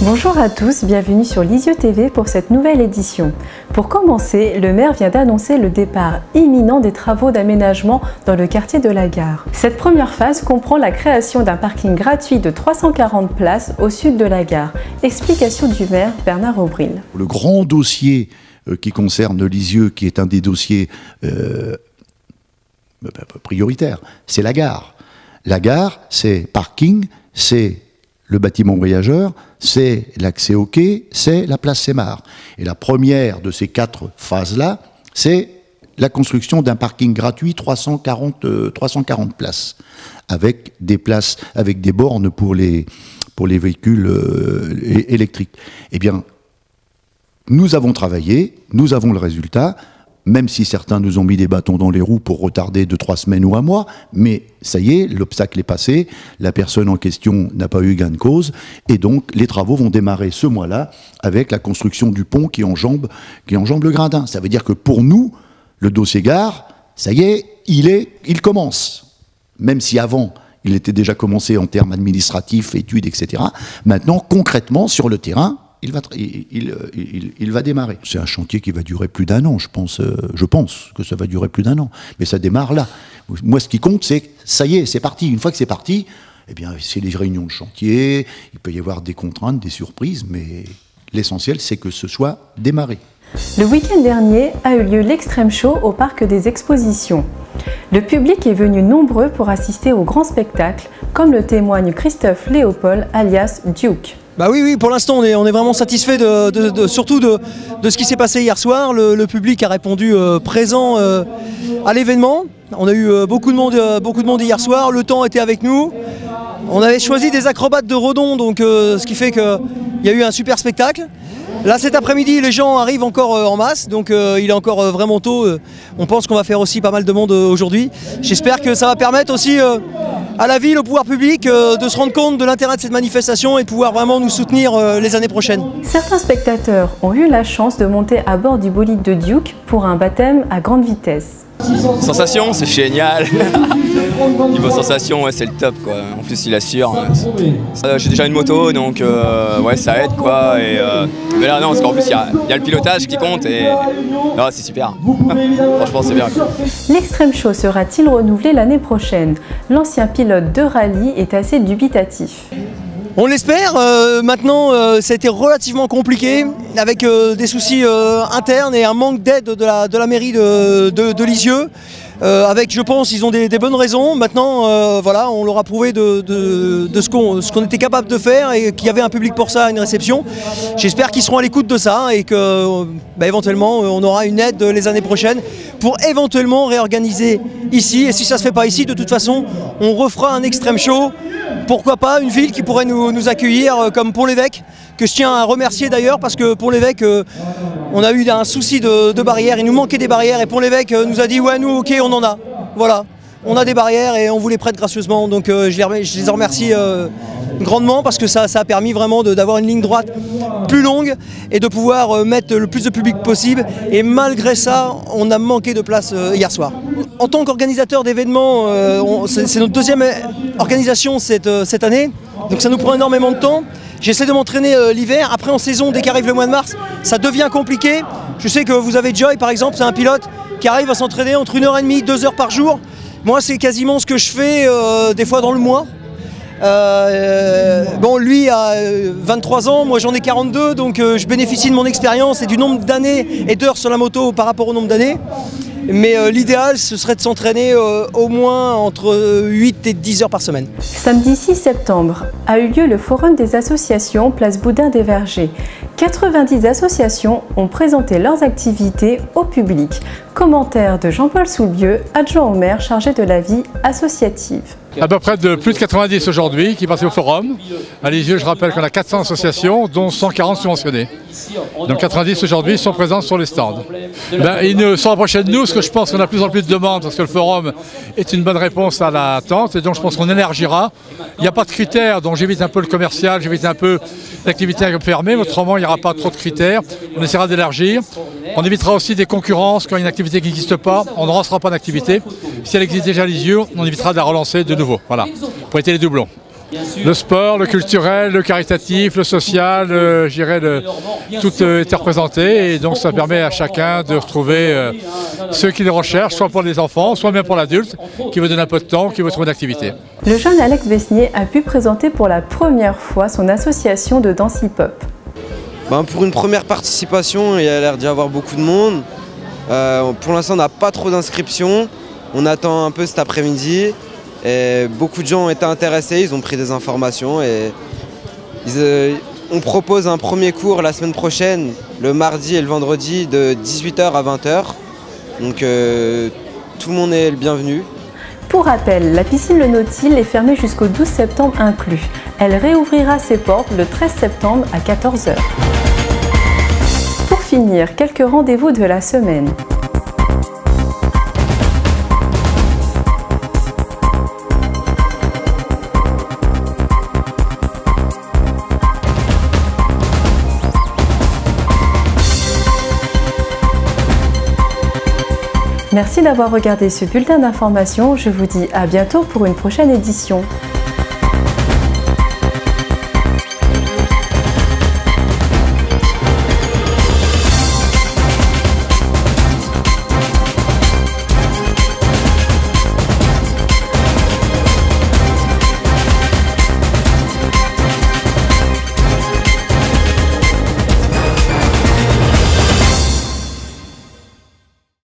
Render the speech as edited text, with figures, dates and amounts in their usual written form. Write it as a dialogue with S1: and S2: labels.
S1: Bonjour à tous, bienvenue sur Lisieux TV pour cette nouvelle édition. Pour commencer, le maire vient d'annoncer le départ imminent des travaux d'aménagement dans le quartier de la Gare. Cette première phase comprend la création d'un parking gratuit de 340 places au sud de la Gare. Explication du maire Bernard Aubril.
S2: Le grand dossier qui concerne Lisieux, qui est un des dossiers prioritaires, c'est la gare. La gare, c'est parking, c'est le bâtiment voyageur, c'est l'accès au quai, c'est la place Sémar. Et la première de ces 4 phases-là, c'est la construction d'un parking gratuit 340 places, avec des places, avec des bornes pour les véhicules électriques. Eh bien, nous avons travaillé, nous avons le résultat, même si certains nous ont mis des bâtons dans les roues pour retarder de 3 semaines ou un mois, mais ça y est, l'obstacle est passé, la personne en question n'a pas eu gain de cause, et donc les travaux vont démarrer ce mois-là avec la construction du pont qui enjambe le Gradin. Ça veut dire que pour nous, le dossier gare, ça y est, il commence. Même si avant, il était déjà commencé en termes administratifs, études, etc. Maintenant, concrètement, sur le terrain, il va démarrer. C'est un chantier qui va durer plus d'1 an, je pense que ça va durer plus d'1 an. Mais ça démarre là. Moi, ce qui compte, c'est que ça y est, c'est parti. Une fois que c'est parti, eh bien, c'est les réunions de chantier, il peut y avoir des contraintes, des surprises, mais l'essentiel, c'est que ce soit démarré.
S1: Le week-end dernier a eu lieu l'Extrême Show au Parc des Expositions. Le public est venu nombreux pour assister au grand spectacle, comme le témoigne Christophe Léopold, alias Duke.
S3: Bah oui, pour l'instant on est vraiment satisfait surtout de ce qui s'est passé hier soir. Le public a répondu présent à l'événement. On a eu beaucoup de monde hier soir, le temps était avec nous. On avait choisi des acrobates de Redon, donc ce qui fait qu'il y a eu un super spectacle. Là cet après-midi les gens arrivent encore en masse, donc il est encore vraiment tôt. On pense qu'on va faire aussi pas mal de monde aujourd'hui. J'espère que ça va permettre aussi à la ville, au pouvoir public, de se rendre compte de l'intérêt de cette manifestation et de pouvoir vraiment nous soutenir les années prochaines.
S1: Certains spectateurs ont eu la chance de monter à bord du bolide de Duke pour un baptême à grande vitesse.
S4: Sensation, c'est génial. Niveau sensation, ouais, c'est le top quoi. En plus, il assure. J'ai déjà une moto, donc ouais, ça aide quoi. Mais là, non, parce qu'en plus, il y a le pilotage qui compte et non, c'est super. Franchement, c'est bien.
S1: L'Extrême Show sera-t-il renouvelé l'année prochaine? L'ancien pilote de rallye est assez dubitatif.
S3: On l'espère, maintenant ça a été relativement compliqué avec des soucis internes et un manque d'aide de la mairie de Lisieux. Avec, je pense, ils ont des bonnes raisons. Maintenant, voilà, on leur a prouvé de ce qu'on était capable de faire et qu'il y avait un public pour ça, une réception. J'espère qu'ils seront à l'écoute de ça et que, éventuellement, on aura une aide les années prochaines pour éventuellement réorganiser ici. Et si ça ne se fait pas ici, de toute façon, on refera un Extrême Show. Pourquoi pas une ville qui pourrait nous accueillir comme Pont-l'Évêque, que je tiens à remercier d'ailleurs parce que Pont-l'Évêque, on a eu un souci de barrières, il nous manquait des barrières et Pont-l'Évêque nous a dit ouais nous ok on en a, voilà, on a des barrières et on vous les prête gracieusement, donc je les remercie grandement parce que ça a permis vraiment d'avoir une ligne droite plus longue et de pouvoir mettre le plus de public possible, et malgré ça on a manqué de place hier soir. En tant qu'organisateur d'événements, c'est notre deuxième organisation cette année, donc ça nous prend énormément de temps. J'essaie de m'entraîner l'hiver, après en saison, dès qu'arrive le mois de mars, ça devient compliqué. Je sais que vous avez Joy par exemple, c'est un pilote qui arrive à s'entraîner entre 1h30, 2 heures par jour. Moi c'est quasiment ce que je fais des fois dans le mois. Bon, lui a 23 ans, moi j'en ai 42, donc je bénéficie de mon expérience et du nombre d'années et d'heures sur la moto par rapport au nombre d'années. Mais l'idéal, ce serait de s'entraîner au moins entre 8 et 10 heures par semaine.
S1: Samedi 6 septembre a eu lieu le Forum des associations Place Boudin des Vergers. 90 associations ont présenté leurs activités au public. Commentaire de Jean-Paul Soulieu, adjoint au maire chargé de la vie associative.
S5: À peu près de plus de 90 aujourd'hui qui passent au forum. À Lisieux, je rappelle qu'on a 400 associations, dont 140 subventionnées. Donc 90 aujourd'hui sont présents sur les stands. Ils ne sont rapprochés de nous, parce que je pense qu'on a de plus en plus de demandes, parce que le forum est une bonne réponse à l'attente, et donc je pense qu'on élargira. Il n'y a pas de critères, donc j'évite un peu le commercial, j'évite un peu l'activité fermée, mais autrement il n'y aura pas trop de critères. On essaiera d'élargir. On évitera aussi des concurrences quand il y a une activité qui n'existe pas, on ne lancera pas d'activité. Si elle existe déjà à Lisieux, on évitera de la relancer de nouveau, voilà, pour éviter les doublons. Le sport, le culturel, le caritatif, le social, je dirais, tout est représenté et donc ça permet à chacun de retrouver ceux qui le recherchent, soit pour les enfants, soit même pour l'adulte, qui veut donner un peu de temps, qui veut trouver une activité.
S1: Le jeune Alex Besnier a pu présenter pour la première fois son association de danse hip-hop.
S6: Pour une première participation, il y a l'air d'y avoir beaucoup de monde. Pour l'instant, on n'a pas trop d'inscriptions. On attend un peu cet après-midi. Et beaucoup de gens ont été intéressés, ils ont pris des informations. Et on propose un premier cours la semaine prochaine, le mardi et le vendredi, de 18h à 20h. Donc tout le monde est le bienvenu.
S1: Pour rappel, la piscine Le Nautile est fermée jusqu'au 12 septembre inclus. Elle réouvrira ses portes le 13 septembre à 14h. Pour finir, quelques rendez-vous de la semaine. Merci d'avoir regardé ce bulletin d'information. Je vous dis à bientôt pour une prochaine édition.